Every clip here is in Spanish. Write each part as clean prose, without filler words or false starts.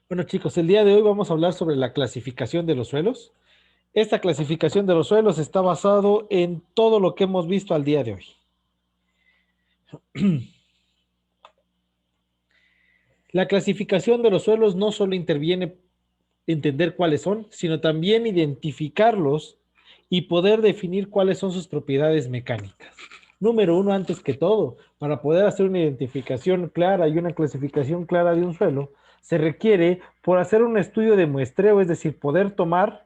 Bueno, chicos, el día de hoy vamos a hablar sobre la clasificación de los suelos. Esta clasificación de los suelos está basado en todo lo que hemos visto al día de hoy. La clasificación de los suelos no solo interviene en entender cuáles son, sino también identificarlos y poder definir cuáles son sus propiedades mecánicas. Número uno, antes que todo, para poder hacer una identificación clara y una clasificación clara de un suelo, se requiere por hacer un estudio de muestreo, es decir, poder tomar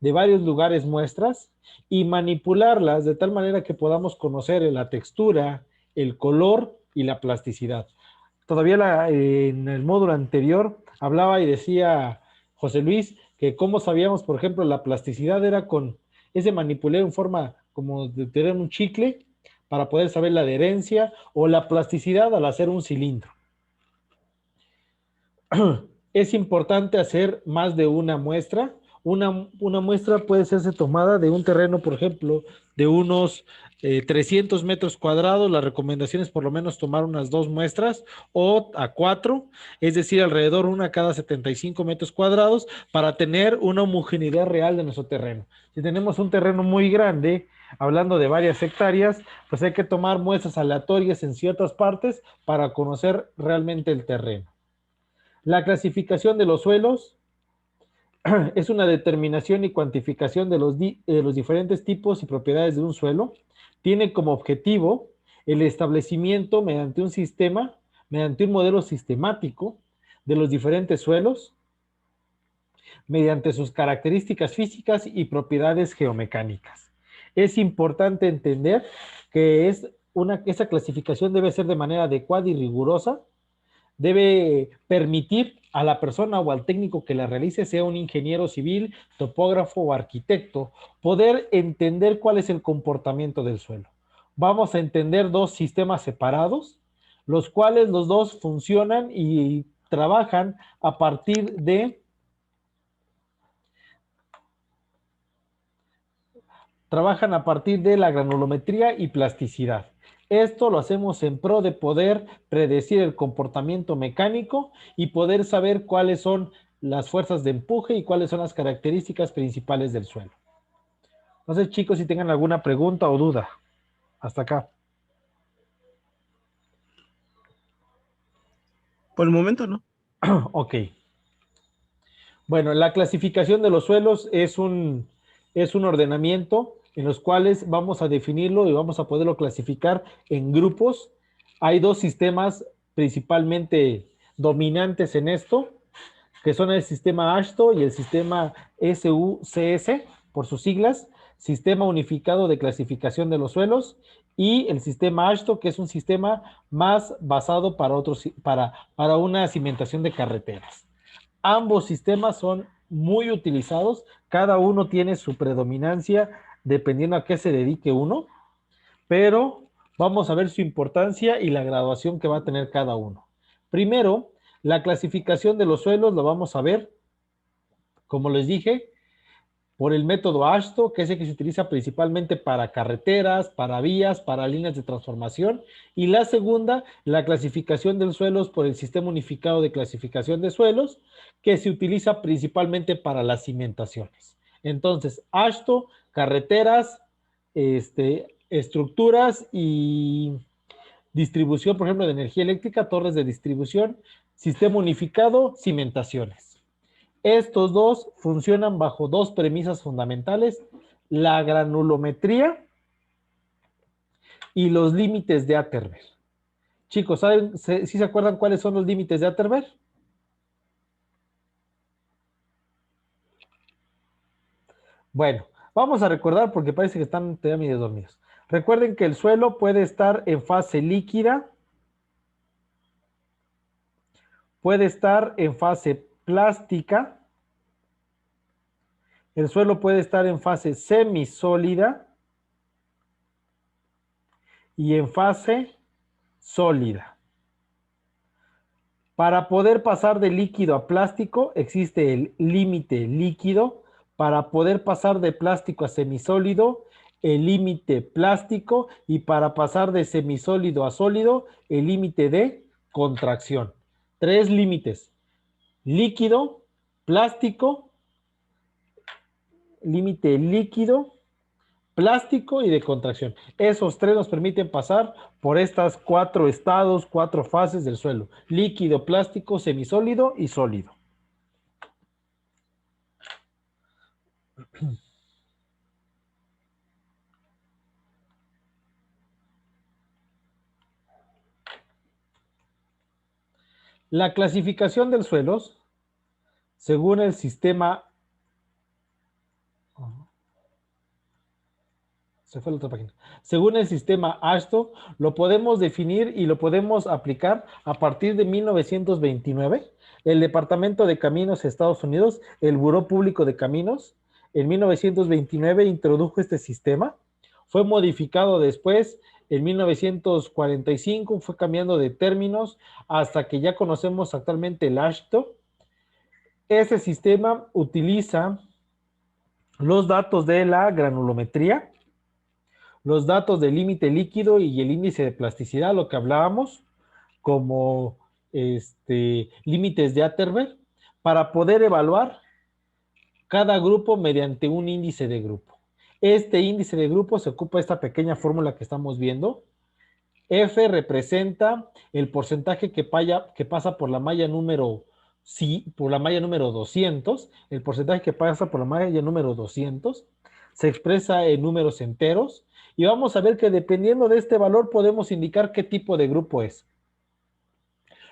de varios lugares muestras y manipularlas de tal manera que podamos conocer la textura, el color y la plasticidad. Todavía en el módulo anterior hablaba y decía José Luis que cómo sabíamos, por ejemplo, la plasticidad era con ese manipuleo en forma como de tener un chicle para poder saber la adherencia o la plasticidad al hacer un cilindro. Es importante hacer más de una muestra. Una muestra puede serse tomada de un terreno, por ejemplo, de unos 300 metros cuadrados. La recomendación es por lo menos tomar unas 2 muestras o a 4, es decir, alrededor una cada 75 metros cuadrados para tener una homogeneidad real de nuestro terreno. Si tenemos un terreno muy grande, hablando de varias hectáreas, pues hay que tomar muestras aleatorias en ciertas partes para conocer realmente el terreno. La clasificación de los suelos es una determinación y cuantificación de los diferentes tipos y propiedades de un suelo. Tiene como objetivo el establecimiento mediante un sistema, mediante un modelo sistemático de los diferentes suelos, mediante sus características físicas y propiedades geomecánicas. Es importante entender que esa clasificación debe ser de manera adecuada y rigurosa, debe permitir a la persona o al técnico que la realice, sea un ingeniero civil, topógrafo o arquitecto, poder entender cuál es el comportamiento del suelo. Vamos a entender dos sistemas separados, los cuales los dos funcionan y trabajan a partir de la granulometría y plasticidad. Esto lo hacemos en pro de poder predecir el comportamiento mecánico y poder saber cuáles son las fuerzas de empuje y cuáles son las características principales del suelo. No sé, chicos, si tengan alguna pregunta o duda. Hasta acá. Por el momento no. Ok. Bueno, la clasificación de los suelos es un ordenamiento en los cuales vamos a definirlo y vamos a poderlo clasificar en grupos. Hay dos sistemas principalmente dominantes en esto, que son el sistema AASHTO y el sistema SUCS, por sus siglas, Sistema Unificado de Clasificación de los Suelos, y el sistema AASHTO, que es un sistema más basado para una cimentación de carreteras. Ambos sistemas son muy utilizados, cada uno tiene su predominancia dependiendo a qué se dedique uno, pero vamos a ver su importancia y la graduación que va a tener cada uno. Primero, la clasificación de los suelos lo vamos a ver, como les dije, por el método AASHTO, que es el que se utiliza principalmente para carreteras, para vías, para líneas de transformación. Y la segunda, la clasificación de suelos por el Sistema Unificado de Clasificación de Suelos, que se utiliza principalmente para las cimentaciones. Entonces, AASHTO, carreteras, estructuras y distribución, por ejemplo, de energía eléctrica, torres de distribución, Sistema Unificado, cimentaciones. Estos dos funcionan bajo dos premisas fundamentales: la granulometría y los límites de Atterberg. Chicos, ¿saben, si se acuerdan cuáles son los límites de Atterberg? Bueno, vamos a recordar porque parece que están todavía medio dormidos. Recuerden que el suelo puede estar en fase líquida, puede estar en fase plástica, el suelo puede estar en fase semisólida y en fase sólida. Para poder pasar de líquido a plástico existe el límite líquido. Para poder pasar de plástico a semisólido, el límite plástico. Y para pasar de semisólido a sólido, el límite de contracción. Tres límites. líquido, plástico, límite líquido, plástico y de contracción. Esos tres nos permiten pasar por estas 4 estados, 4 fases del suelo. Líquido, plástico, semisólido y sólido. La clasificación del suelos, según el sistema... Se fue a la otra página. Según el sistema AASHTO, lo podemos definir y lo podemos aplicar a partir de 1929. El Departamento de Caminos de Estados Unidos, el Buró Público de Caminos, en 1929 introdujo este sistema. Fue modificado después, en 1945, fue cambiando de términos hasta que ya conocemos actualmente el AASHTO. Ese sistema utiliza los datos de la granulometría, los datos del límite líquido y el índice de plasticidad, lo que hablábamos, como límites de Atterberg, para poder evaluar cada grupo mediante un índice de grupo. Este índice de grupo se ocupa esta pequeña fórmula que estamos viendo. F representa el porcentaje que pasa por la malla número, por la malla número 200, el porcentaje que pasa por la malla número 200, se expresa en números enteros, y vamos a ver que dependiendo de este valor podemos indicar qué tipo de grupo es.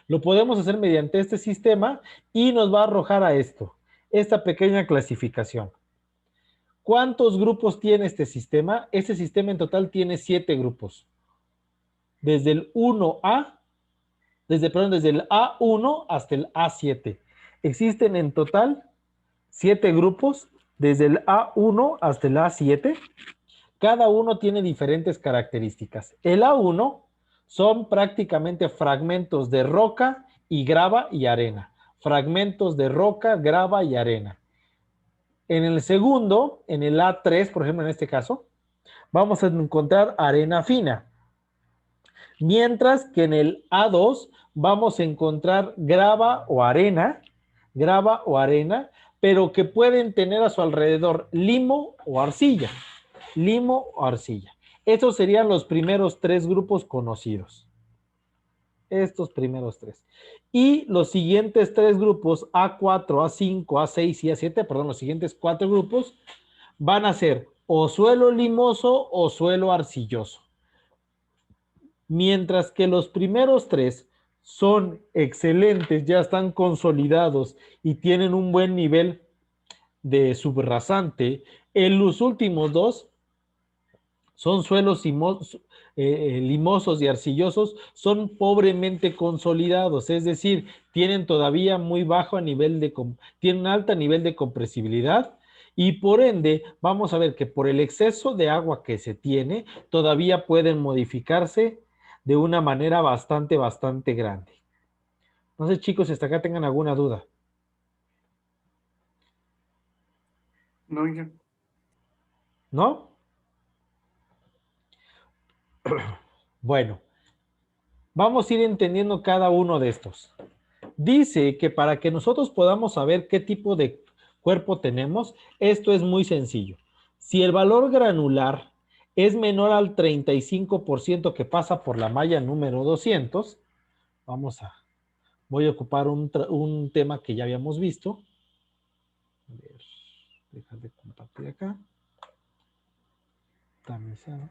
Lo podemos hacer mediante este sistema y nos va a arrojar a esta pequeña clasificación. ¿Cuántos grupos tiene este sistema? Este sistema en total tiene 7 grupos. Desde el 1A, desde el A1 hasta el A7. Existen en total 7 grupos, desde el A1 hasta el A7. Cada uno tiene diferentes características. El A1 son prácticamente fragmentos de roca y grava y arena. Fragmentos de roca, grava y arena. En el segundo, en el A3, por ejemplo, en este caso, vamos a encontrar arena fina. Mientras que en el A2 vamos a encontrar grava o arena, pero que pueden tener a su alrededor limo o arcilla. Limo o arcilla. Estos serían los primeros 3 grupos conocidos. Estos primeros 3. Y los siguientes 3 grupos, A4, A5, A6 y A7, perdón, los siguientes 4 grupos van a ser o suelo limoso o suelo arcilloso. Mientras que los primeros 3 son excelentes, ya están consolidados y tienen un buen nivel de subrasante, en los últimos 2 son suelos limosos y arcillosos, son pobremente consolidados, es decir, tienen todavía muy bajo nivel tienen un alto nivel de compresibilidad, y por ende vamos a ver que por el exceso de agua que se tiene, todavía pueden modificarse de una manera bastante grande. No sé, chicos, hasta acá tengan alguna duda. No, ya. ¿No? Bueno, vamos a ir entendiendo cada uno de estos. Dice que para que nosotros podamos saber qué tipo de cuerpo tenemos, esto es muy sencillo. Si el valor granular es menor al 35% que pasa por la malla número 200, voy a ocupar un tema que ya habíamos visto. A ver, dejar de compartir acá. Tamizado.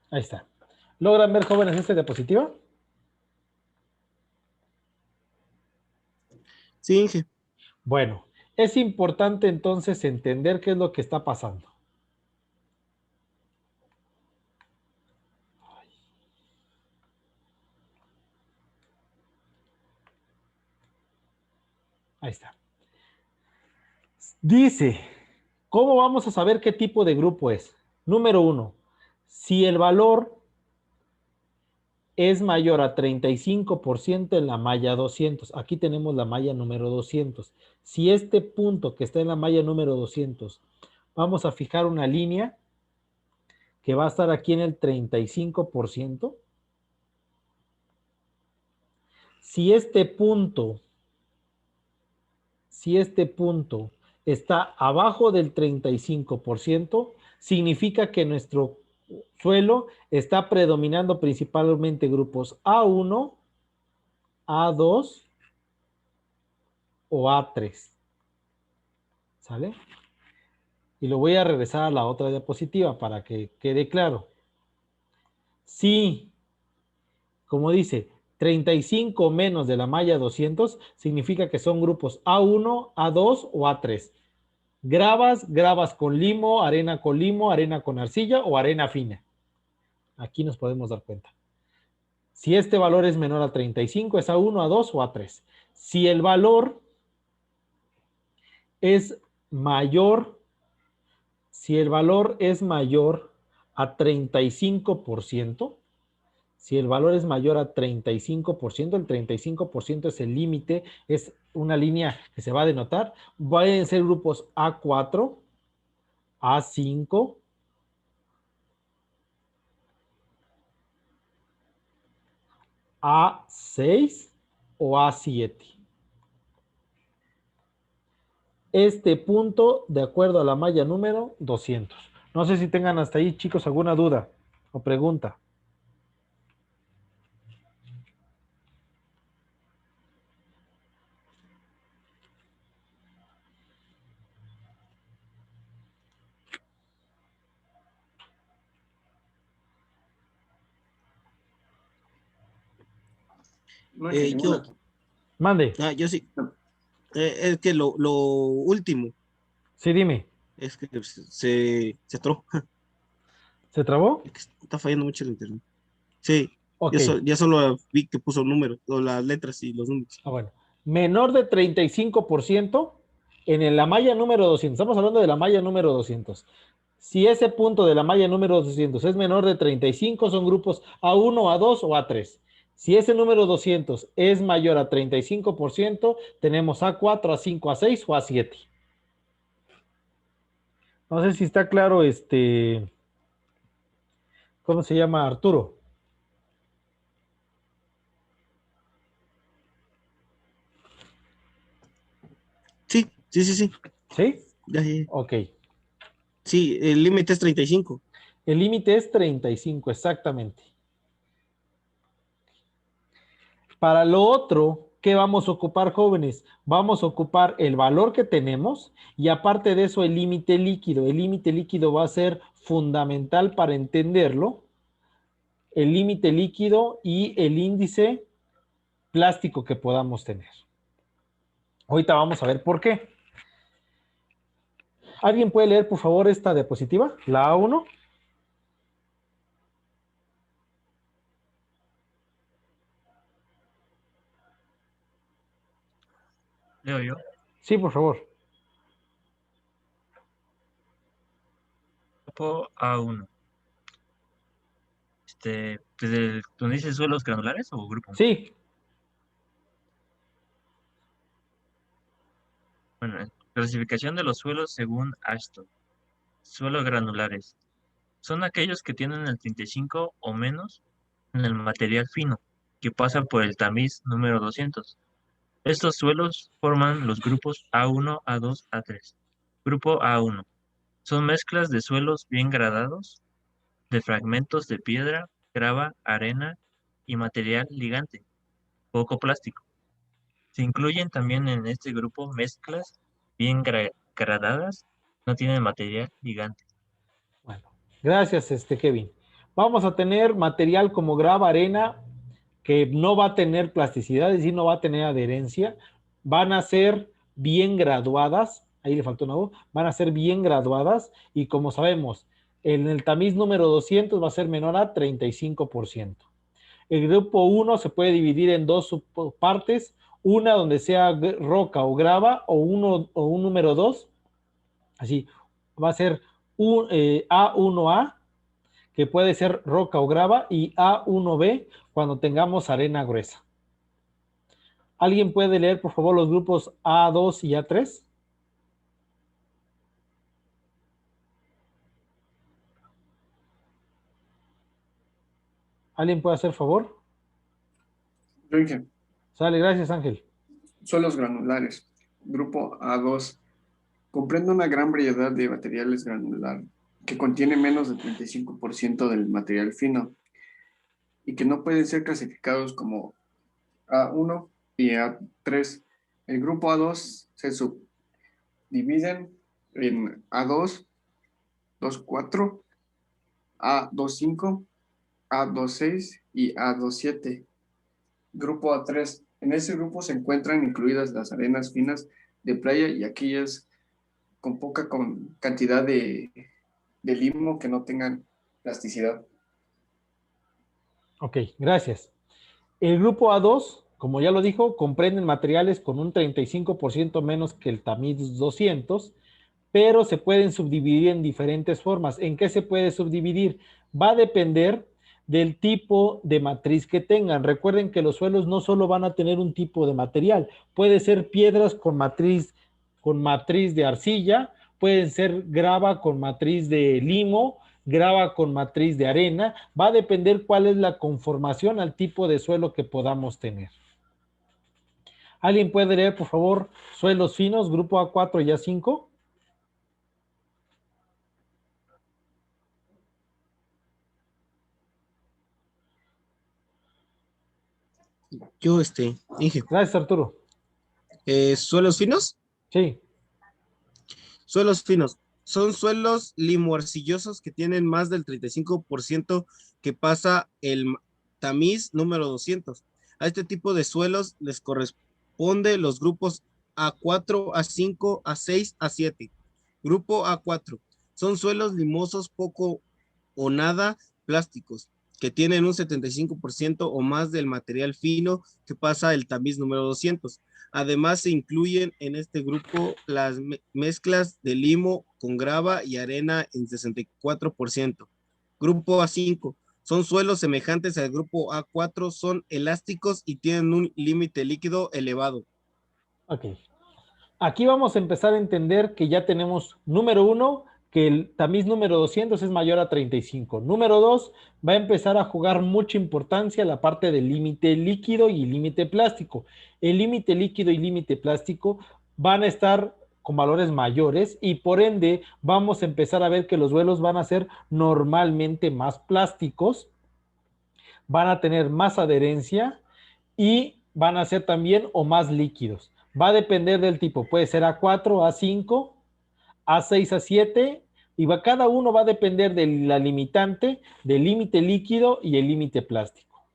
Ahí está. ¿Logran ver, jóvenes, esta diapositiva? Sí, Inge. Bueno, es importante entonces entender qué es lo que está pasando. Ahí está. Dice, ¿cómo vamos a saber qué tipo de grupo es? Número 1, si el valor es mayor a 35% en la malla 200. Aquí tenemos la malla número 200. Si este punto que está en la malla número 200, vamos a fijar una línea que va a estar aquí en el 35%. Si este punto está abajo del 35%, significa que nuestro suelo está predominando principalmente grupos A1, A2 o A3. ¿Sale? Y lo voy a regresar a la otra diapositiva para que quede claro. Si, como dice, 35 menos de la malla 200, significa que son grupos A1, A2 o A3. Gravas con limo, arena con arcilla o arena fina. Aquí nos podemos dar cuenta. Si este valor es menor a 35, es A1, A2 o A3. Si el valor es mayor, a 35%, si el valor es mayor a 35%, el 35% es el límite, es una línea que se va a denotar, pueden ser grupos A4, A5, A6 o A7. Este punto de acuerdo a la malla número 200. No sé si tengan hasta ahí, chicos, alguna duda o pregunta. No hay ninguna. Mande. Yo sí. Es que lo último Sí, dime. es que se trabó. ¿Se trabó? Es que está fallando mucho el internet. Sí, Ok. ya solo vi que puso números, o las letras y los números. Bueno. Menor de 35% en la malla número 200. Estamos hablando de la malla número 200. Si ese punto de la malla número 200 es menor de 35, son grupos A1, A2 o A3. Si ese número 200 es mayor a 35%, tenemos A4, A5, A6 o A7. No sé si está claro, ¿cómo se llama? Arturo. Sí. ¿Sí? Ya. Ok. Sí, el límite es 35. El límite es 35, exactamente. Para lo otro, ¿qué vamos a ocupar, jóvenes? Vamos a ocupar el valor que tenemos y aparte de eso el límite líquido. El límite líquido va a ser fundamental para entenderlo. El límite líquido y el índice plástico que podamos tener. Ahorita vamos a ver por qué. ¿Alguien puede leer, por favor, esta diapositiva? La A1. ¿Leo yo? Sí, por favor. Grupo A1. ¿Donde dice suelos granulares o grupo? Sí. Bueno, clasificación de los suelos según Ashton. Suelos granulares. Son aquellos que tienen el 35 o menos en el material fino, que pasa por el tamiz número 200. Estos suelos forman los grupos A1, A2, A3. Grupo A1. Son mezclas de suelos bien gradados, de fragmentos de piedra, grava, arena y material ligante, poco plástico. Se incluyen también en este grupo mezclas bien gradadas, no tienen material ligante. Bueno, gracias, Kevin. Vamos a tener material como grava, arena, que no va a tener plasticidad, es decir, no va a tener adherencia. Van a ser bien graduadas, ahí le faltó una voz, van a ser bien graduadas y como sabemos, en el tamiz número 200 va a ser menor a 35%. El grupo 1 se puede dividir en dos partes, una donde sea roca o grava o un número 2, así, va a ser A1A, que puede ser roca o grava, y A1B cuando tengamos arena gruesa. ¿Alguien puede leer, por favor, los grupos A2 y A3? ¿Alguien puede hacer favor? Yo dije, Sale, gracias, Ángel. suelos granulares. Grupo A2. Comprende una gran variedad de materiales granular que contiene menos del 35% del material fino y que no pueden ser clasificados como A1 y A3. El grupo A2 se subdividen en A2, 2,4, A2,5, A2,6 y A2,7. Grupo A3. En ese grupo se encuentran incluidas las arenas finas de playa y aquellas con poca cantidad de limo que no tengan plasticidad. Ok, gracias. El grupo A2, como ya lo dijo, comprende materiales con un 35% menos que el tamiz 200, pero se pueden subdividir en diferentes formas. ¿En qué se puede subdividir? Va a depender del tipo de matriz que tengan. Recuerden que los suelos no solo van a tener un tipo de material, puede ser piedras con matriz de arcilla, pueden ser grava con matriz de limo, grava con matriz de arena. Va a depender cuál es la conformación al tipo de suelo que podamos tener. ¿Alguien puede leer, por favor, suelos finos, grupo A4 y A5? Yo, Inge. Gracias, Arturo. ¿Suelos finos? Sí. Suelos finos. Son suelos limoarcillosos que tienen más del 35% que pasa el tamiz número 200. A este tipo de suelos les corresponde los grupos A4, A5, A6, A7. Grupo A4. Son suelos limosos poco o nada plásticos, que tienen un 75% o más del material fino que pasa el tamiz número 200. Además, se incluyen en este grupo las mezclas de limo con grava y arena en 64%. Grupo A5. Son suelos semejantes al grupo A4, son elásticos y tienen un límite líquido elevado. Ok. Aquí vamos a empezar a entender que ya tenemos, número 1, que el tamiz número 200 es mayor a 35. Número 2, va a empezar a jugar mucha importancia la parte del límite líquido y límite plástico. El límite líquido y límite plástico van a estar con valores mayores y por ende vamos a empezar a ver que los suelos van a ser normalmente más plásticos, van a tener más adherencia y van a ser también o más líquidos. Va a depender del tipo, puede ser A4, A5, A6, A7, y cada uno va a depender de la limitante, del límite líquido y el límite plástico.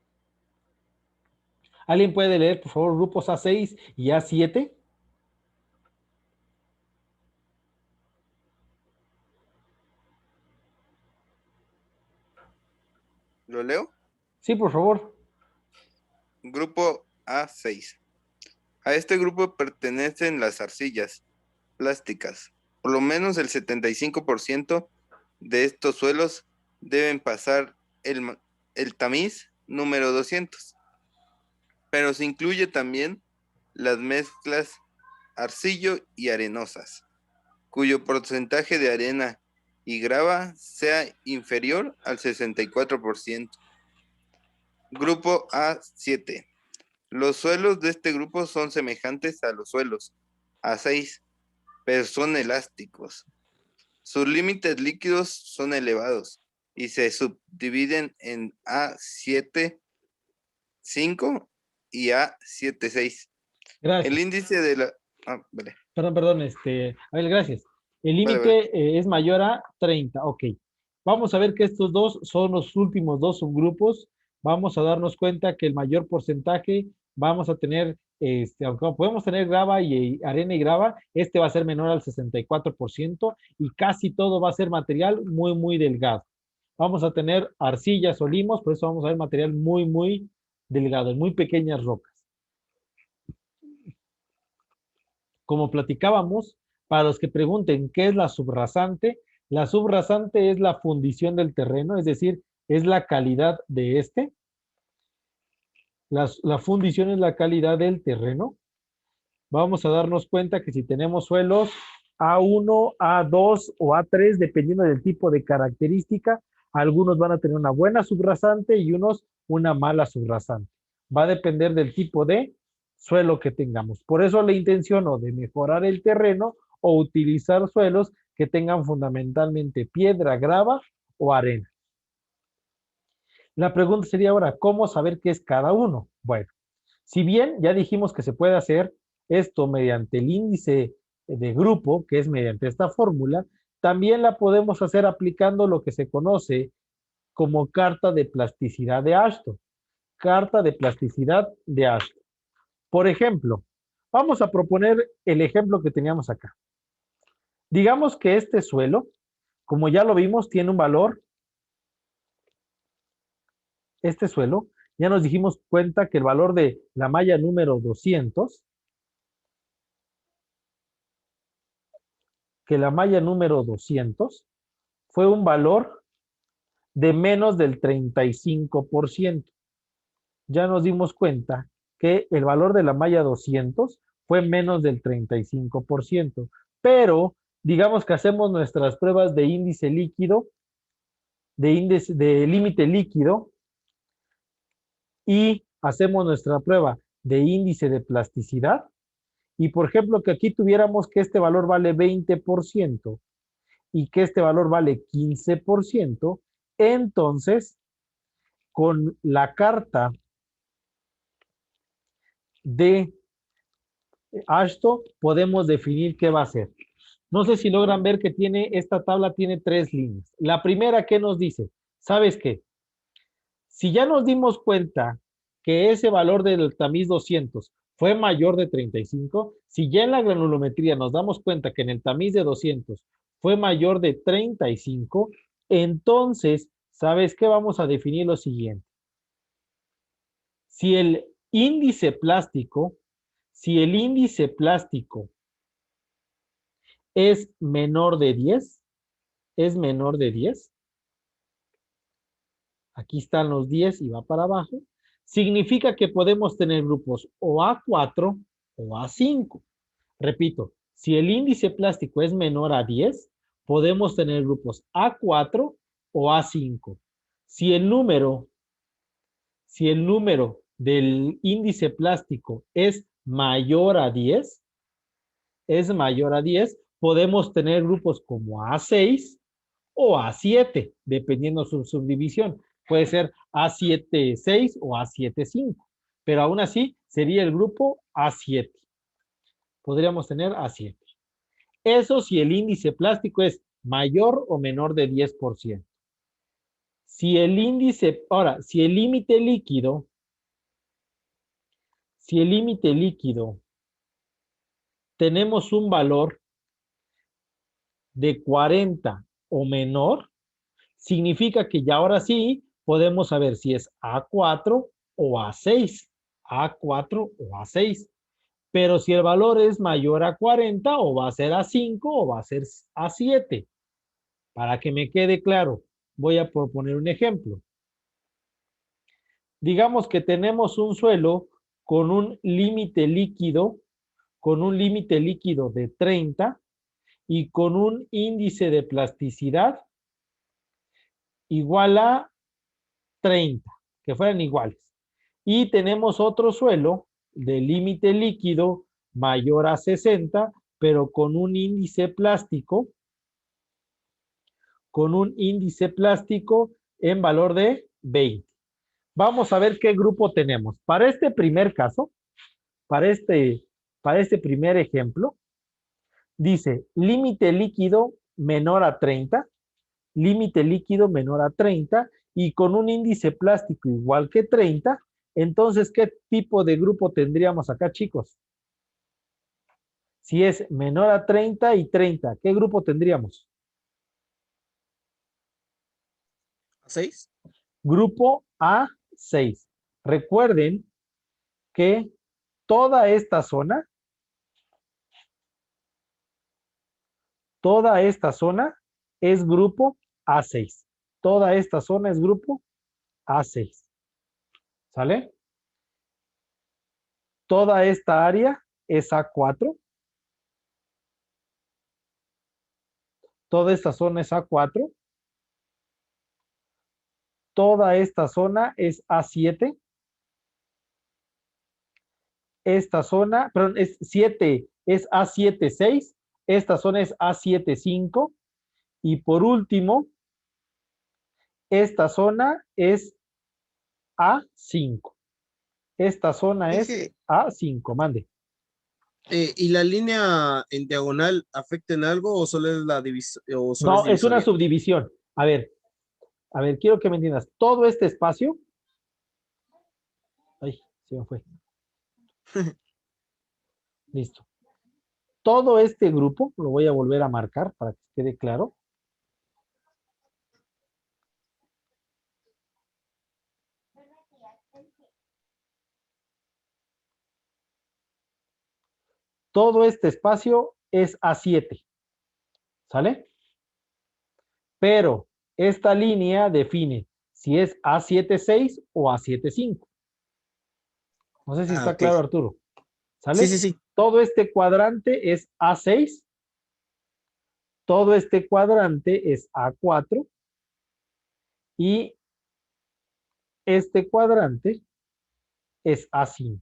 ¿Alguien puede leer, por favor, grupos A6 y A7? ¿Lo leo? Sí, por favor. Grupo A6. A este grupo pertenecen las arcillas plásticas. Por lo menos el 75% de estos suelos deben pasar el tamiz número 200. Pero se incluye también las mezclas arcillo y arenosas, cuyo porcentaje de arena y grava sea inferior al 64%. Grupo A7. Los suelos de este grupo son semejantes a los suelos A6, pero son elásticos. Sus límites líquidos son elevados y se subdividen en A7, 5 y A7, 6. Gracias. El índice de la... vale. Perdón, a ver, gracias. El Vale. límite es mayor a 30, ok. Vamos a ver que estos dos son los últimos dos subgrupos. Vamos a darnos cuenta que el mayor porcentaje vamos a tener, aunque podemos tener grava y arena y grava, este va a ser menor al 64% y casi todo va a ser material muy, muy delgado. Vamos a tener arcillas o limos, por eso vamos a ver material muy, muy delgado, muy pequeñas rocas. Como platicábamos, para los que pregunten qué es la subrasante, La subrasante es la fundición del terreno, es decir, es la calidad de este. La fundición es la calidad del terreno. Vamos a darnos cuenta que si tenemos suelos A1, A2 o A3, dependiendo del tipo de característica, algunos van a tener una buena subrasante y unos una mala subrasante. Va a depender del tipo de suelo que tengamos. Por eso la intención o de mejorar el terreno o utilizar suelos que tengan fundamentalmente piedra, grava o arena. La pregunta sería ahora, ¿cómo saber qué es cada uno? Bueno, si bien ya dijimos que se puede hacer esto mediante el índice de grupo, que es mediante esta fórmula, también la podemos hacer aplicando lo que se conoce como carta de plasticidad de Ashton. Carta de plasticidad de Ashton. Por ejemplo, vamos a proponer el ejemplo que teníamos acá. Digamos que este suelo, como ya lo vimos, tiene un valor. Este suelo, ya nos dijimos cuenta que el valor de la malla número 200, fue un valor de menos del 35%. Ya nos dimos cuenta que el valor de la malla 200 fue menos del 35%. Pero digamos que hacemos nuestras pruebas de índice líquido, de límite líquido, y hacemos nuestra prueba de índice de plasticidad. Y por ejemplo, que aquí tuviéramos que este valor vale 20% y que este valor vale 15%, entonces con la carta de Ashton podemos definir qué va a ser. No sé si logran ver que esta tabla tiene 3 líneas. La primera, ¿qué nos dice? ¿Sabes qué? Si ya nos dimos cuenta que ese valor del tamiz 200 fue mayor de 35, si ya en la granulometría nos damos cuenta que en el tamiz de 200 fue mayor de 35, entonces, ¿sabes qué? Vamos a definir lo siguiente. Si el índice plástico es menor de 10, aquí están los 10 y va para abajo, significa que podemos tener grupos o A4 o A5. Repito, si el índice plástico es menor a 10, podemos tener grupos A4 o A5. Si el número del índice plástico es mayor a 10, podemos tener grupos como A6 o A7, dependiendo su subdivisión. Puede ser A7-6 o A7-5, pero aún así sería el grupo A7. Podríamos tener A7. Eso si el índice plástico es mayor o menor de 10%. Si el límite líquido, tenemos un valor de 40 o menor, significa que ya ahora sí podemos saber si es A4 o A6. A4 o A6. Pero si el valor es mayor a 40, o va a ser A5 o va a ser A7. Para que me quede claro, voy a proponer un ejemplo. Digamos que tenemos un suelo con un límite líquido de 30 y con un índice de plasticidad igual a 30, que fueran iguales. Y tenemos otro suelo de límite líquido mayor a 60, pero con un índice plástico en valor de 20. Vamos a ver qué grupo tenemos. Para este primer caso, para este primer ejemplo, dice límite líquido menor a 30, y con un índice plástico igual que 30, entonces, ¿qué tipo de grupo tendríamos acá, chicos? Si es menor a 30 y 30, ¿qué grupo tendríamos? ¿6? Grupo A6. Recuerden que toda esta zona es grupo A6. Toda esta zona es grupo A6. ¿Sale? Toda esta área es A4. Toda esta zona es A4. Toda esta zona es A7. Esta zona, perdón, es 7, es A7,6. Esta zona es A7,5. Y por último, esta zona es A5. Esta zona es Dije, A5, mande. ¿y la línea en diagonal afecta en algo o solo es la división o solo es No, es una divisoria? subdivisión. A ver, quiero que me entiendas. Todo este espacio. Ay, se me fue. Listo. Todo este grupo, lo voy a volver a marcar para que quede claro. Todo este espacio es A7. ¿Sale? Pero esta línea define si es A7,6 o A7,5. No sé si Ah, está ok. claro, Arturo. Sí, ¿Sale? sí, sí. Todo este cuadrante es A6. Todo este cuadrante es A4. Y este cuadrante es A5.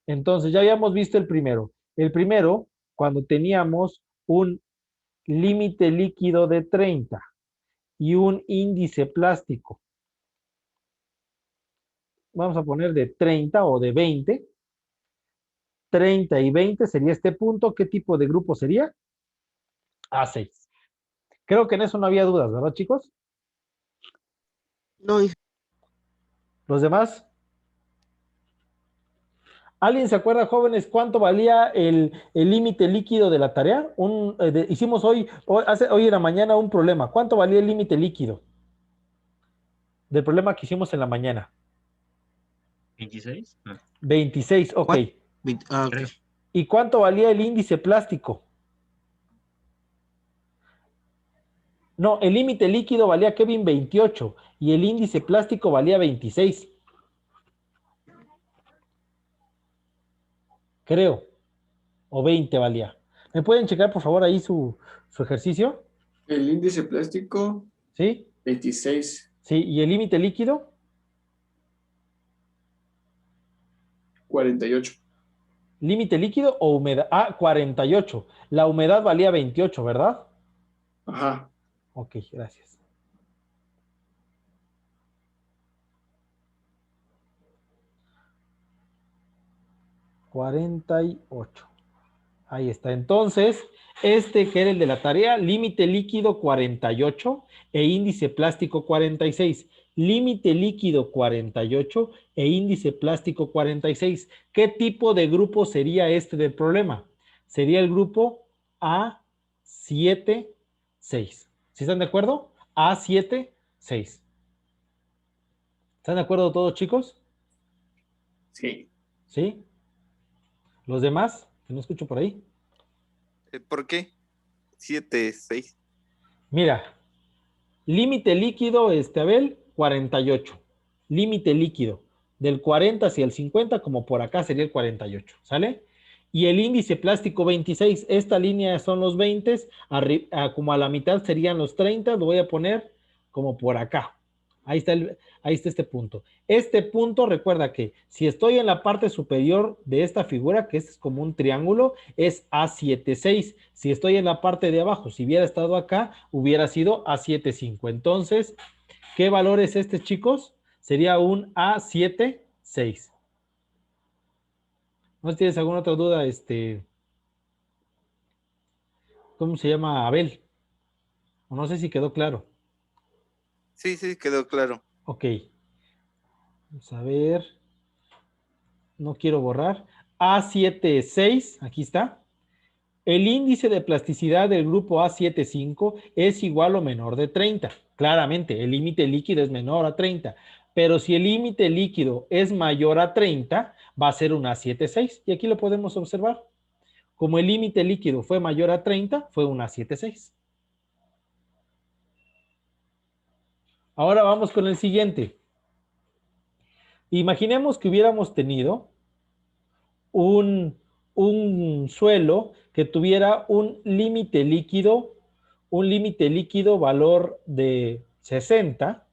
Entonces, ya habíamos visto el primero. El primero, cuando teníamos un límite líquido de 30 y un índice plástico, vamos a poner de 30 o de 20, 30 y 20 sería este punto. ¿Qué tipo de grupo sería? A6. Creo que en eso no había dudas, ¿verdad, chicos? No, ¿Los demás? ¿Alguien se acuerda, jóvenes, cuánto valía el límite líquido de la tarea? Hicimos hoy en la mañana un problema. ¿Cuánto valía el límite líquido del problema que hicimos en la mañana? 26, no, 26, ok. ¿cuánto? Ah, ok. creo. ¿Y cuánto valía el índice plástico? No, el límite líquido valía, Kevin, 28 y el índice plástico valía 26. Creo. O 20 valía. ¿Me pueden checar, por favor, ahí su ejercicio? El índice plástico, ¿Sí? 26, Sí, ¿y el límite líquido? 48. ¿Límite líquido o humedad? Ah, 48. La humedad valía 28, ¿verdad? Ajá. Ok, gracias. $48. Ahí está. Entonces, este que era el de la tarea, límite líquido 48 e índice plástico 46. Límite líquido 48 e índice plástico 46. ¿Qué tipo de grupo sería este del problema? Sería el grupo A7, 6. ¿Sí están de acuerdo? A7, 6. ¿Están de acuerdo todos, chicos? Sí. ¿Sí? ¿Los demás? Que no escucho por ahí. ¿Por qué? 7, 6. Mira, límite líquido, Abel, 48. Límite líquido. Del 40 hacia el 50, como por acá sería el 48. ¿Sale? Y el índice plástico 26. Esta línea son los 20. Como a la mitad serían los 30. Lo voy a poner como por acá. Ahí está este punto. Este punto, recuerda que si estoy en la parte superior de esta figura, que es como un triángulo, es A7,6. Si estoy en la parte de abajo, si hubiera estado acá, hubiera sido A7,5. Entonces, ¿qué valor es este, chicos? Sería un A7,6. ¿No tienes alguna otra duda? ¿Cómo se llama? Abel. O no sé si quedó claro. Sí, sí, quedó claro. Ok. Vamos a ver. No quiero borrar. A7,6, aquí está. El índice de plasticidad del grupo A7,5 es igual o menor de 30. Claramente, el límite líquido es menor a 30. Pero si el límite líquido es mayor a 30, va a ser un A7,6. Y aquí lo podemos observar. Como el límite líquido fue mayor a 30, fue un A7,6. Ahora vamos con el siguiente. Imaginemos que hubiéramos tenido un suelo que tuviera un límite líquido valor de 60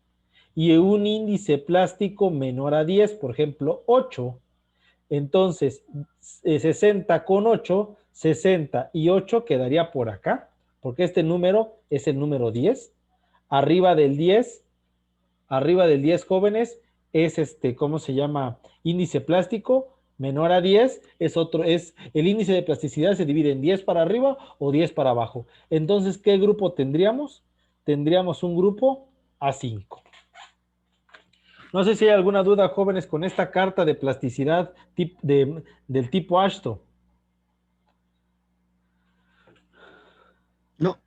y un índice plástico menor a 10, por ejemplo, 8. Entonces, 60 con 8, 60 y 8 quedaría por acá, porque este número es el número 10. Arriba del 10, jóvenes, es ¿cómo se llama? Índice plástico menor a 10, es el índice de plasticidad se divide en 10 para arriba o 10 para abajo. Entonces, ¿qué grupo tendríamos? Tendríamos un grupo A5. No sé si hay alguna duda, jóvenes, con esta carta de plasticidad del tipo Ashton. No.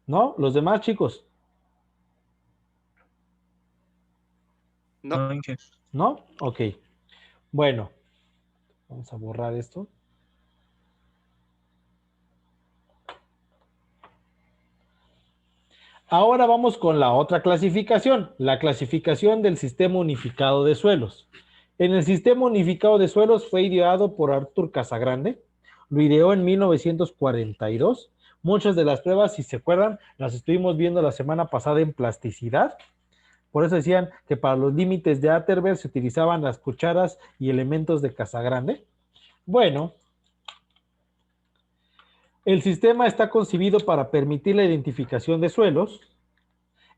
¿No? ¿Los demás, chicos? No. No, Inge. ¿No? Ok. Bueno, vamos a borrar esto. Ahora vamos con la otra clasificación, la clasificación del Sistema Unificado de Suelos. En el Sistema Unificado de Suelos fue ideado por Arthur Casagrande, lo ideó en 1942. Muchas de las pruebas, si se acuerdan, las estuvimos viendo la semana pasada en plasticidad. Por eso decían que para los límites de Atterberg se utilizaban las cucharas y elementos de Casagrande. Bueno, el sistema está concebido para permitir la identificación de suelos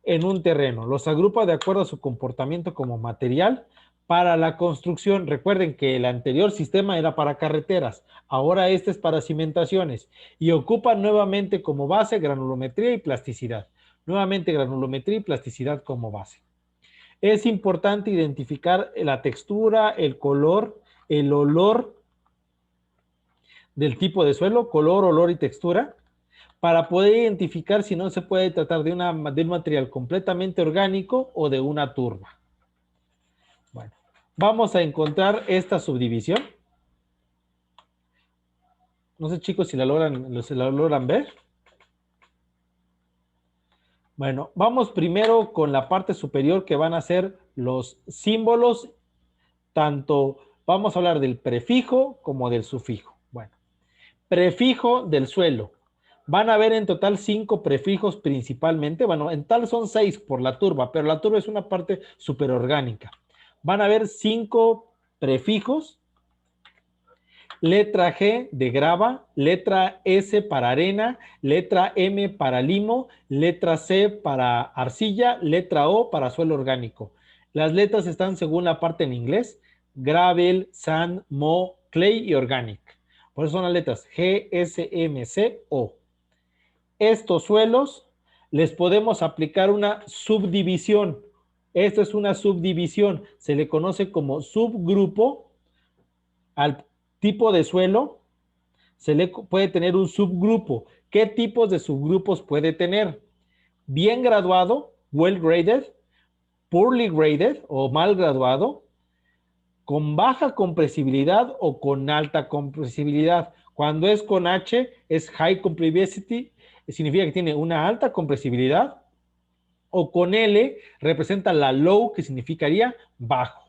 en un terreno. Los agrupa de acuerdo a su comportamiento como material para la construcción. Recuerden que el anterior sistema era para carreteras, ahora este es para cimentaciones y ocupa nuevamente como base granulometría y plasticidad. Nuevamente granulometría y plasticidad como base. Es importante identificar la textura, el color, el olor del tipo de suelo, color, olor y textura, para poder identificar si no se puede tratar de un material completamente orgánico o de una turba. Bueno, vamos a encontrar esta subdivisión. No sé, chicos, si la logran ver. Bueno, vamos primero con la parte superior que van a ser los símbolos, tanto vamos a hablar del prefijo como del sufijo. Bueno, prefijo del suelo. Van a ver en total 5 prefijos principalmente. Bueno, en tal son 6 por la turba, pero la turba es una parte superorgánica. Van a ver 5 prefijos. Letra G de grava, letra S para arena, letra M para limo, letra C para arcilla, letra O para suelo orgánico. Las letras están según la parte en inglés: gravel, sand, mow, clay y organic. Por eso son las letras G, S, M, C, O. Estos suelos les podemos aplicar una subdivisión. Esto es una subdivisión. Se le conoce como subgrupo al tipo de suelo. Se le puede tener un subgrupo. ¿Qué tipos de subgrupos puede tener? Bien graduado, well graded, poorly graded o mal graduado, con baja compresibilidad o con alta compresibilidad. Cuando es con H es high compressibility, significa que tiene una alta compresibilidad, o con L representa la low, que significaría bajo.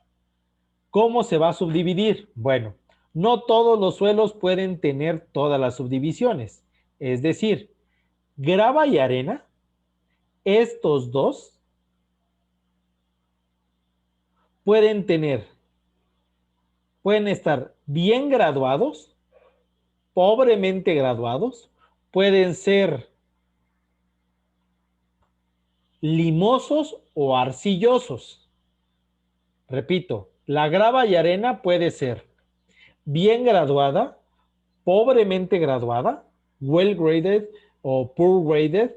¿Cómo se va a subdividir? Bueno, no todos los suelos pueden tener todas las subdivisiones. Es decir, grava y arena, estos dos pueden estar bien graduados, pobremente graduados, pueden ser limosos o arcillosos. Repito, la grava y arena puede ser bien graduada, pobremente graduada, well graded o poor graded,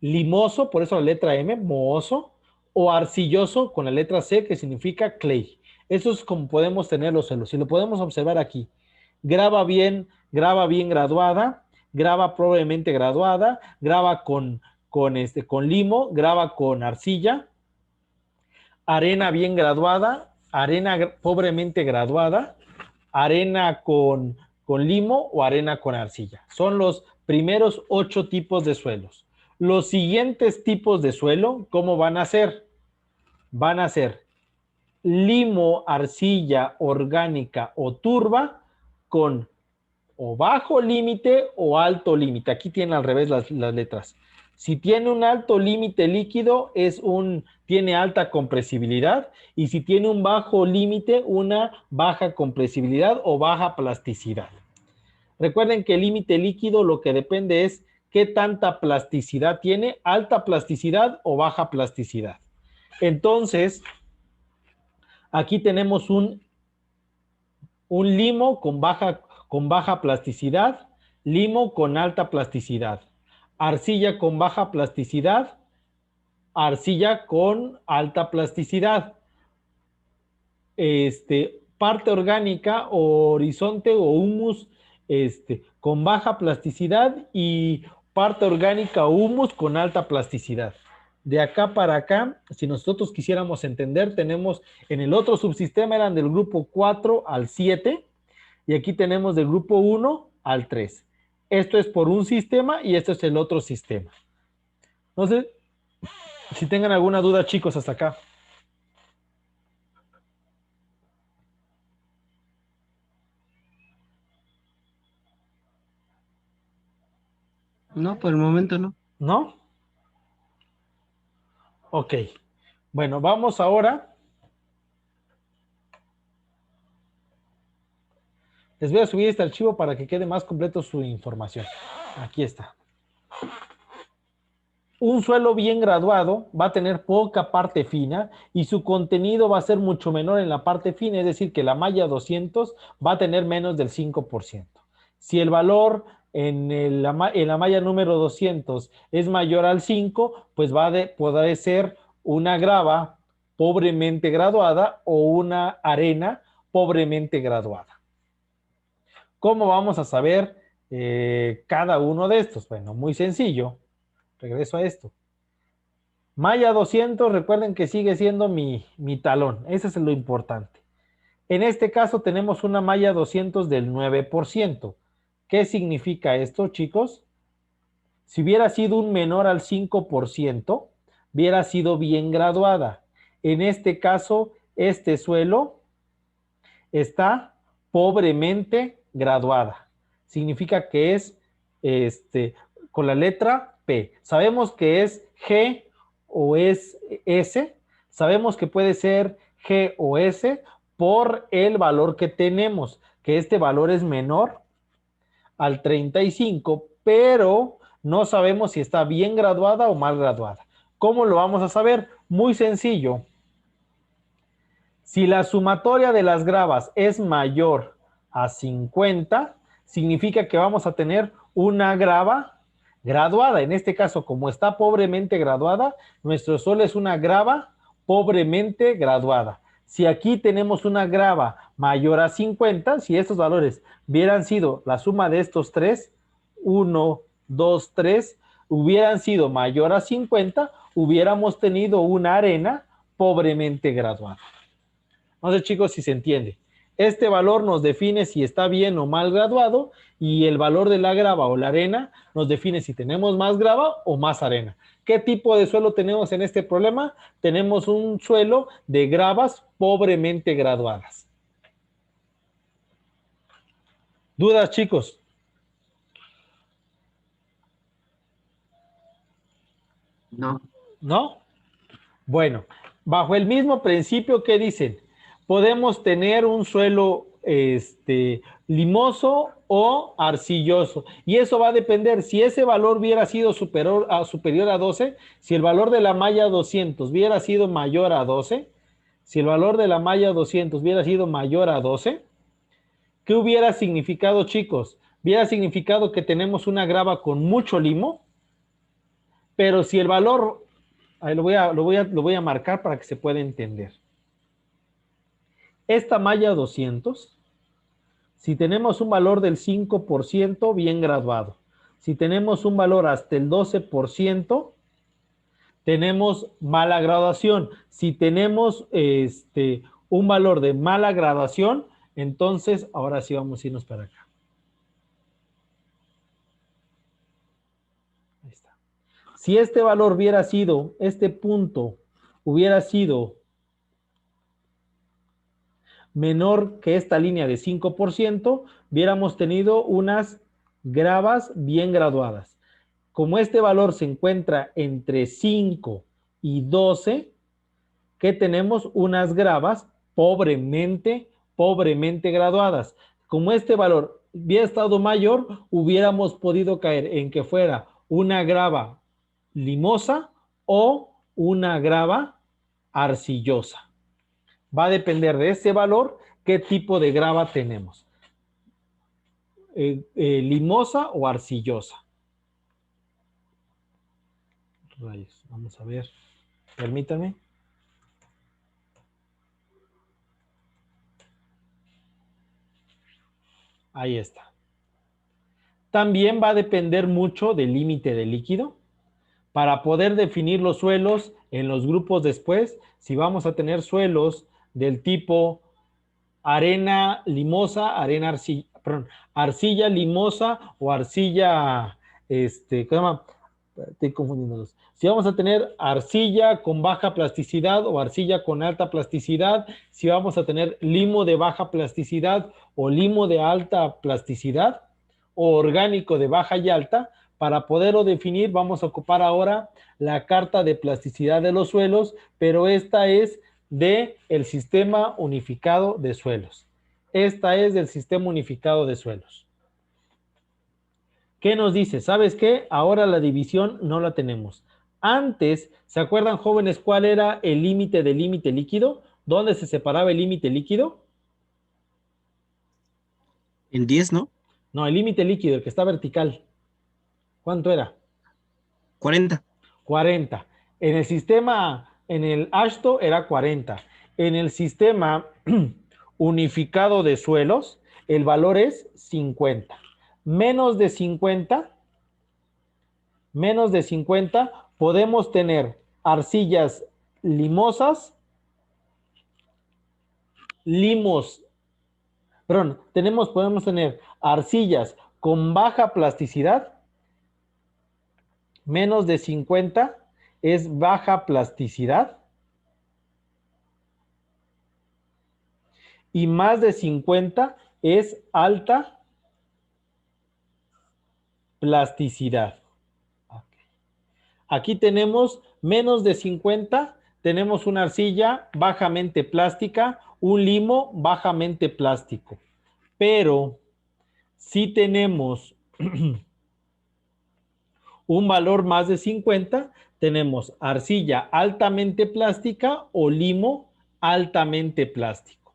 limoso, por eso la letra M, mohoso, o arcilloso con la letra C, que significa clay. Eso es como podemos tener los suelos. Y lo podemos observar aquí. Grava bien graduada, grava probablemente graduada, grava con limo, grava con arcilla, arena bien graduada, arena pobremente graduada, arena con limo o arena con arcilla. Son los primeros 8 tipos de suelos. Los siguientes tipos de suelo, ¿cómo van a ser? Van a ser limo, arcilla orgánica o turba con o bajo límite o alto límite. Aquí tiene al revés las letras. Si tiene un alto límite líquido, tiene alta compresibilidad, y si tiene un bajo límite, una baja compresibilidad o baja plasticidad. Recuerden que el límite líquido lo que depende es qué tanta plasticidad tiene, alta plasticidad o baja plasticidad. Entonces, aquí tenemos un limo con baja plasticidad, limo con alta plasticidad, arcilla con baja plasticidad, arcilla con alta plasticidad, parte orgánica o horizonte o humus con baja plasticidad y parte orgánica o humus con alta plasticidad. De acá para acá, si nosotros quisiéramos entender, tenemos en el otro subsistema eran del grupo 4 al 7 y aquí tenemos del grupo 1 al 3. Esto es por un sistema y esto es el otro sistema. No sé si tengan alguna duda, chicos, hasta acá. No, por el momento no. ¿No? Ok. Bueno, vamos ahora. Les voy a subir este archivo para que quede más completo su información. Aquí está. Un suelo bien graduado va a tener poca parte fina y su contenido va a ser mucho menor en la parte fina, es decir, que la malla 200 va a tener menos del 5%. Si el valor en la malla número 200 es mayor al 5, pues poder ser una grava pobremente graduada o una arena pobremente graduada. ¿Cómo vamos a saber cada uno de estos? Bueno, muy sencillo. Regreso a esto. Malla 200, recuerden que sigue siendo mi talón. Ese es lo importante. En este caso tenemos una malla 200 del 9%. ¿Qué significa esto, chicos? Si hubiera sido un menor al 5%, hubiera sido bien graduada. En este caso, este suelo está pobremente graduada. Significa que es con la letra P. Sabemos que es G o es S. Sabemos que puede ser G o S por el valor que tenemos, que este valor es menor al 35, pero no sabemos si está bien graduada o mal graduada. ¿Cómo lo vamos a saber? Muy sencillo. Si la sumatoria de las gravas es mayor a 50, significa que vamos a tener una grava graduada. En este caso, como está pobremente graduada, nuestro suelo es una grava pobremente graduada. Si aquí tenemos una grava mayor a 50, si estos valores hubieran sido la suma de estos tres, 1, 2, 3, hubieran sido mayor a 50, hubiéramos tenido una arena pobremente graduada. No sé, chicos, si se entiende. Este valor nos define si está bien o mal graduado y el valor de la grava o la arena nos define si tenemos más grava o más arena. ¿Qué tipo de suelo tenemos en este problema? Tenemos un suelo de gravas pobremente graduadas. ¿Dudas, chicos? No. ¿No? Bueno, bajo el mismo principio, ¿qué dicen? Podemos tener un suelo limoso o arcilloso. Y eso va a depender. Si ese valor hubiera sido superior a 12, si el valor de la malla 200 hubiera sido mayor a 12, si el valor de la malla 200 hubiera sido mayor a 12, ¿qué hubiera significado, chicos? Hubiera significado que tenemos una grava con mucho limo, pero si el valor, ahí lo voy a marcar para que se pueda entender. Esta malla 200, si tenemos un valor del 5%, bien graduado. Si tenemos un valor hasta el 12%, tenemos mala graduación. Si tenemos un valor de mala graduación, entonces ahora sí vamos a irnos para acá. Ahí está. Si este valor hubiera sido, este punto hubiera sido menor que esta línea de 5%, hubiéramos tenido unas gravas bien graduadas. Como este valor se encuentra entre 5 y 12, ¿qué tenemos? Unas gravas pobremente graduadas. Como este valor hubiera estado mayor, hubiéramos podido caer en que fuera una grava limosa o una grava arcillosa. Va a depender de ese valor qué tipo de grava tenemos. Limosa o arcillosa. Rayos, vamos a ver. Permítame. Ahí está. También va a depender mucho del límite de líquido. Para poder definir los suelos en los grupos después, si vamos a tener suelos del tipo arena limosa, arcilla limosa o arcilla, ¿cómo se llama? Estoy confundiéndolos. Si vamos a tener arcilla con baja plasticidad o arcilla con alta plasticidad, si vamos a tener limo de baja plasticidad o limo de alta plasticidad o orgánico de baja y alta, para poderlo definir vamos a ocupar ahora la carta de plasticidad de los suelos, pero esta es del Sistema Unificado de Suelos. Esta es del Sistema Unificado de Suelos. ¿Qué nos dice? ¿Sabes qué? Ahora la división no la tenemos. Antes, ¿se acuerdan, jóvenes, cuál era el límite del límite líquido? ¿Dónde se separaba el límite líquido? En 10, ¿no? No, el límite líquido, el que está vertical. ¿Cuánto era? 40. 40. En el sistema, en el AASHTO era 40. En el sistema unificado de suelos, el valor es 50. Menos de 50, podemos tener arcillas limosas, podemos tener arcillas con baja plasticidad. Menos de 50 es baja plasticidad. Y más de 50 es alta plasticidad. Aquí tenemos menos de 50, tenemos una arcilla bajamente plástica, un limo bajamente plástico. Pero si tenemos un valor más de 50, tenemos arcilla altamente plástica o limo altamente plástico.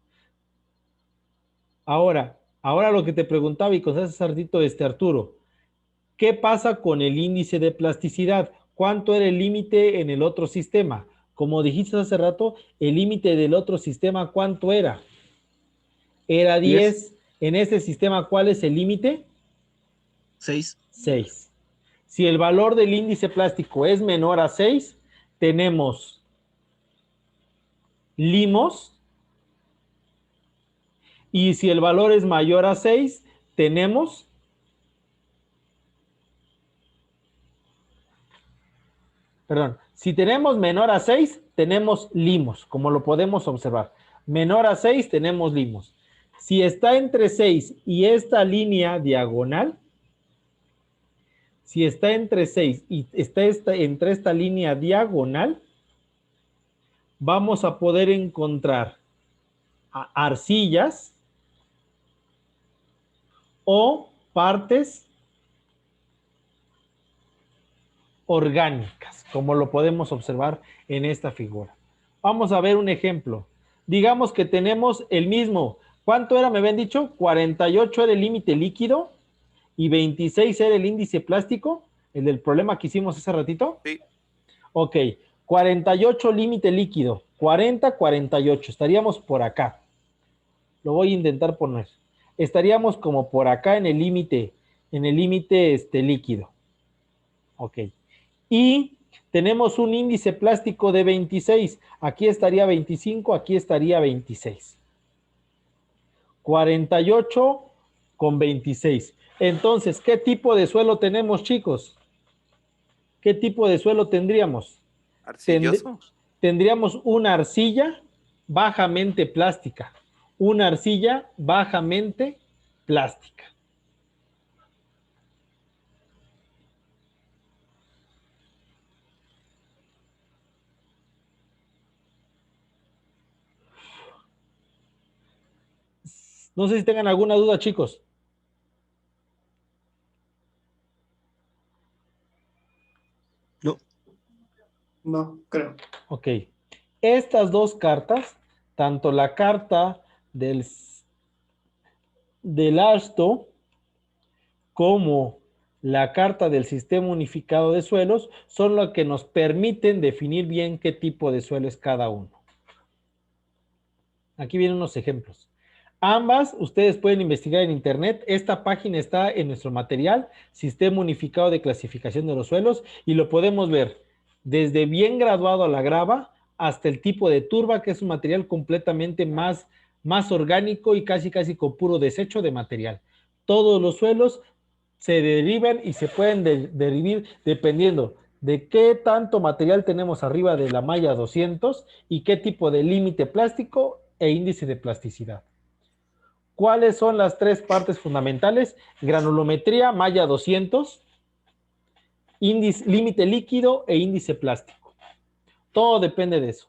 Ahora lo que te preguntaba y con ese sartito Arturo, ¿qué pasa con el índice de plasticidad? ¿Cuánto era el límite en el otro sistema? Como dijiste hace rato, el límite del otro sistema, ¿cuánto era? Era 10. En este sistema, ¿cuál es el límite? 6. 6. Si el valor del índice plástico es menor a 6, tenemos limos. Y si el valor es mayor a 6, tenemos si tenemos menor a 6, tenemos limos, como lo podemos observar. Menor a 6, tenemos limos. Si está entre 6 y esta línea diagonal, si está entre 6 y está entre esta línea diagonal, vamos a poder encontrar arcillas o partes orgánicas, como lo podemos observar en esta figura. Vamos a ver un ejemplo. Digamos que tenemos el mismo. ¿Cuánto era? Me habían dicho 48 era el límite líquido y 26 era el índice plástico, el del problema que hicimos hace ratito. Sí. Ok, 48 límite líquido, 40, 48. Estaríamos por acá. Lo voy a intentar poner. Estaríamos como por acá en el límite líquido. Ok. Y tenemos un índice plástico de 26. Aquí estaría 25, aquí estaría 26. 48 con 26. Entonces, ¿qué tipo de suelo tenemos, chicos? ¿qué tipo de suelo tendríamos? Arcilloso. Tendríamos una arcilla bajamente plástica. Una arcilla bajamente plástica. No sé si tengan alguna duda, chicos. No. No, creo. Ok. Estas dos cartas, tanto la carta del ASTO como la carta del Sistema Unificado de Suelos, son lo que nos permiten definir bien qué tipo de suelo es cada uno. Aquí vienen unos ejemplos. Ambas ustedes pueden investigar en internet. Esta página está en nuestro material, Sistema Unificado de Clasificación de los Suelos, y lo podemos ver desde bien graduado a la grava hasta el tipo de turba, que es un material completamente más orgánico y casi con puro desecho de material. Todos los suelos se derivan y se pueden derivar dependiendo de qué tanto material tenemos arriba de la malla 200 y qué tipo de límite plástico e índice de plasticidad. ¿Cuáles son las tres partes fundamentales? Granulometría, malla 200, límite líquido e índice plástico. Todo depende de eso.